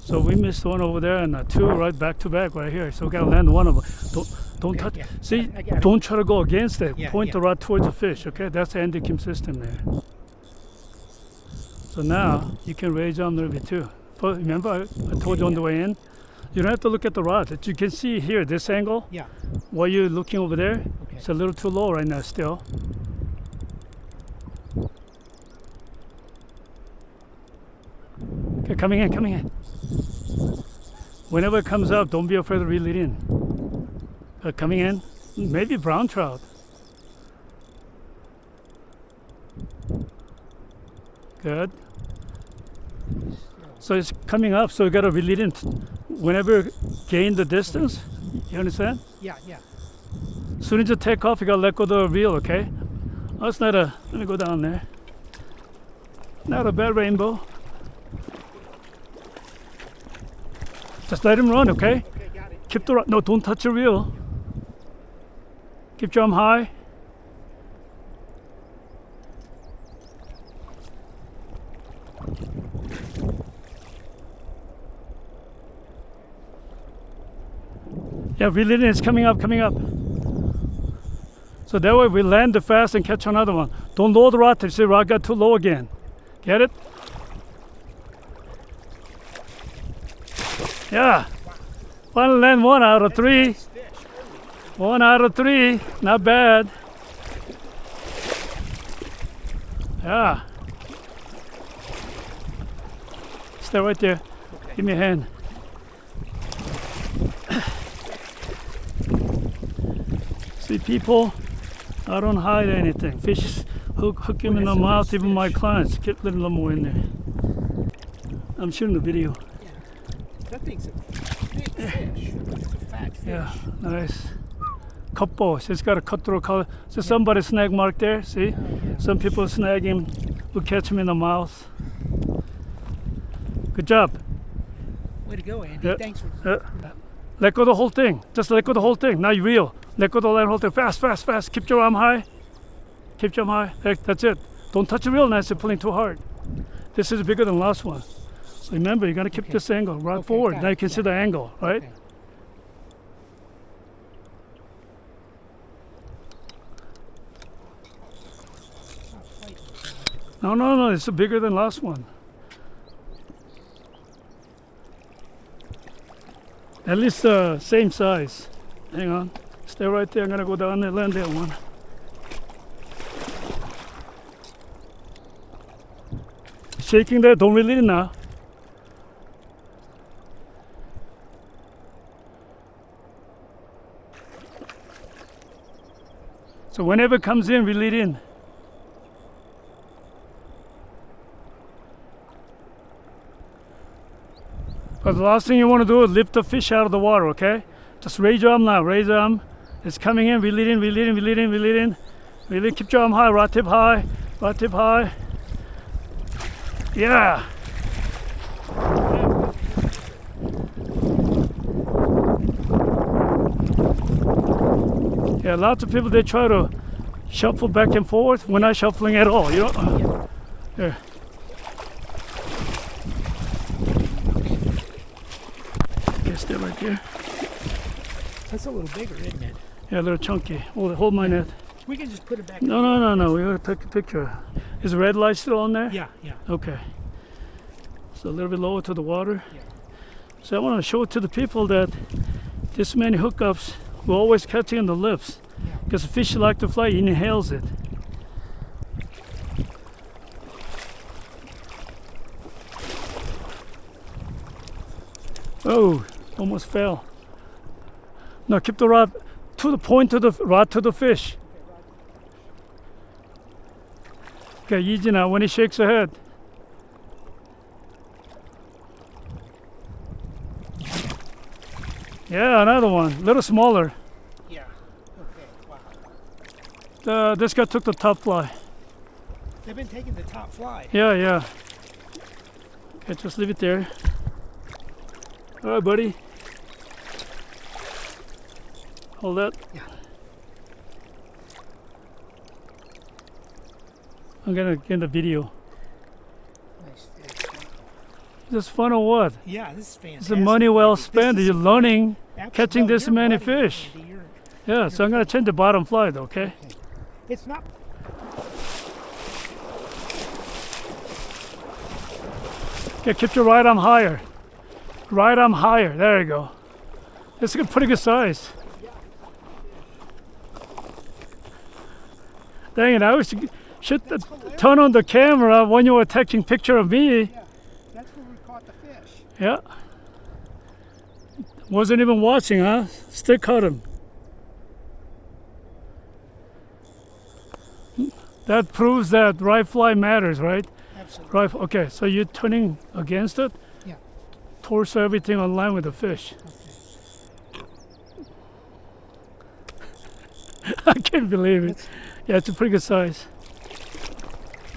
So we missed one over there and two right back to back right here. So we gotta land one of them. Don't touch. yeah. See, I got it. don't try to go against it. Yeah, Point yeah. the rod towards the fish. Okay, that's the Andy Kim system there. So now you can raise on a little bit too. But remember, I told you on the way in, you don't have to look at the rod. That you can see here, this angle. Yeah. While you're looking over there, Okay. it's a little too low right now still. Okay, coming in, coming in. Whenever it comes up, don't be afraid to reel it in. Coming in, maybe brown trout. Good. So it's coming up, so you gotta reel it in. Whenever gain the distance, you understand? Yeah, yeah. As soon as you take off, you gotta let go of the reel, okay? Oh, it's not a, let me go down there. Not a bad rainbow. Just let him run, okay? Okay, got it. Keep the, no, don't touch the reel. Keep your arm high. Yeah, reel it in, it's coming up, coming up. So that way we land it fast and catch another one. Don't lower the rod till you see the rod got too low again. Get it? Yeah. Finally land one out of three. Nice fish. One out of three. Not bad. Yeah. Stay right there. Give me a hand. See, people, I don't hide anything. Fish, hook him in the mouth, even my clients. Keep letting them more in there. I'm shooting the video. Yeah. That thing's a big fish. It's a fat fish. Yeah, nice. Couple. It's got a cut through color. So somebody snag mark there. See, some people snag him. We catch him in the mouth. Good job. Way to go, Andy. Yeah. Thanks for. Let go of the whole thing. Just let go of the whole thing. Now you reel. Let go of the whole thing. Fast, fast, fast. Keep your arm high. Keep your arm high. Hey, that's it. Don't touch the reel now. You're pulling too hard. This is bigger than the last one. So remember, you're gonna keep this angle. Rod Okay, forward. got Now it. you can see the angle, right? Okay. No, no, no. It's bigger than last one. At least the same size. Hang on. Stay right there. I'm gonna go down and land that one. Shaking there. Don't reel it in now. So whenever it comes in, reel it in. But the last thing you want to do is lift the fish out of the water, okay? Just raise your arm now, raise your arm. It's coming in, reel it in, reel it in, reel it in, reel it in. Reel it, keep your arm high, rod tip high, rod tip high. Yeah. Yeah, lots of people, they try to shuffle back and forth. We're not shuffling at all, you know? Here. Okay, stay right there. That's a little bigger, isn't it? Yeah, a little chunky. Hold my net. We can just put it back. No, no, no, no. We gotta take a picture. Is the red light still on there? Yeah, yeah. Okay. So a little bit lower to the water. Yeah. So I want to show to the people that this many hookups, we're always catching in the lips. Yeah. Because the fish like to fly, he inhales it. Oh, almost fell. Now keep the rod to the point of the rod to the fish. Okay, easy now when he shakes her head. Yeah, another one, a little smaller. Yeah. Okay. Wow. This guy took the top fly. They've been taking the top fly. Yeah, yeah. Okay, just leave it there. All right, buddy. Hold that. Yeah. I'm gonna get the video. Nice fish. This fun or what? Yeah, this is fantastic. It's money well spent. This You're is learning absolute- catching this you're many buddy, fish. Andy, you're- Yeah, so I'm gonna change the bottom fly though, okay? It's not. Okay, keep your right arm higher. Right arm higher. There you go. This is a pretty good size. Dang it, I wish you should turn on the camera when you were taking picture of me. Yeah, that's where we caught the fish. Yeah. Wasn't even watching, huh? Still caught him. That proves that right fly matters, right? Absolutely. Right. Okay, so you're turning against it? Yeah. Torso everything on line with the fish. I can't believe it. Yeah, it's a pretty good size.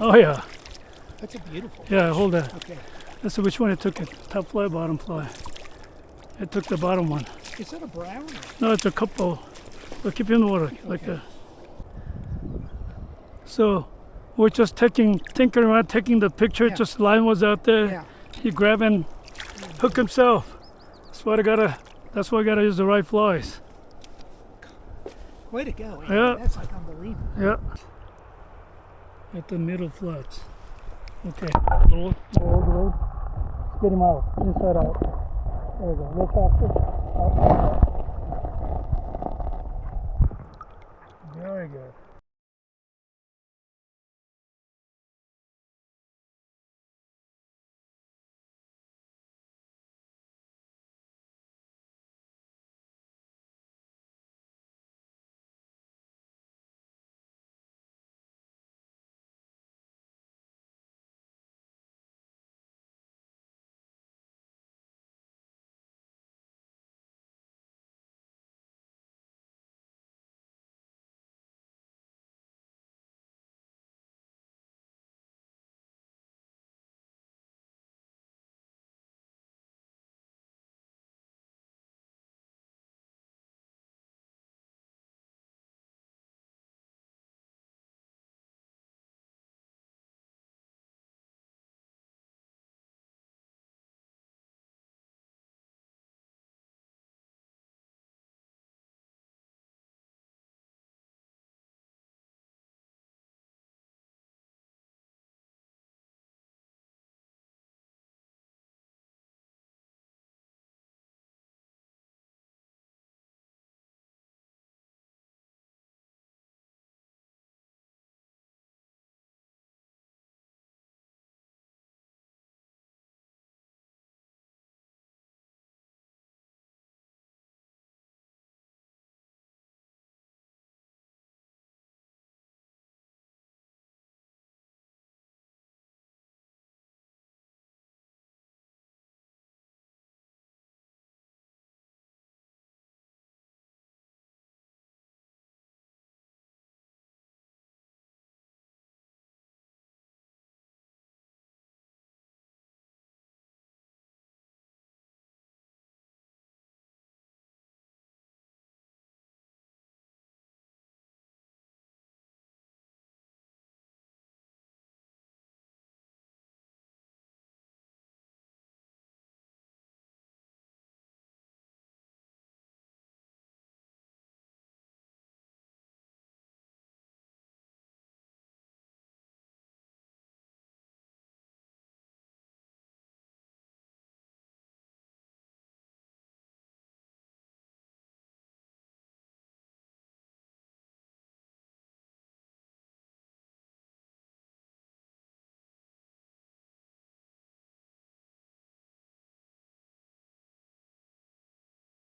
Oh yeah. That's a beautiful. Yeah, hold that. Okay. Let's see which one it took it. Top fly, bottom fly. It took the bottom one. Is that a brown? Or? No, it's a couple. We'll keep in the water like that. So we're just thinking around, taking the picture. Yeah. Just line was out there. Yeah. He grab and hook himself. That's why I gotta use the right flies. Way to go. Andy. Yeah. That's like unbelievable. Yeah. At the middle flats. Okay. Roll. Get him out. Inside out. There we go. A little faster. Out.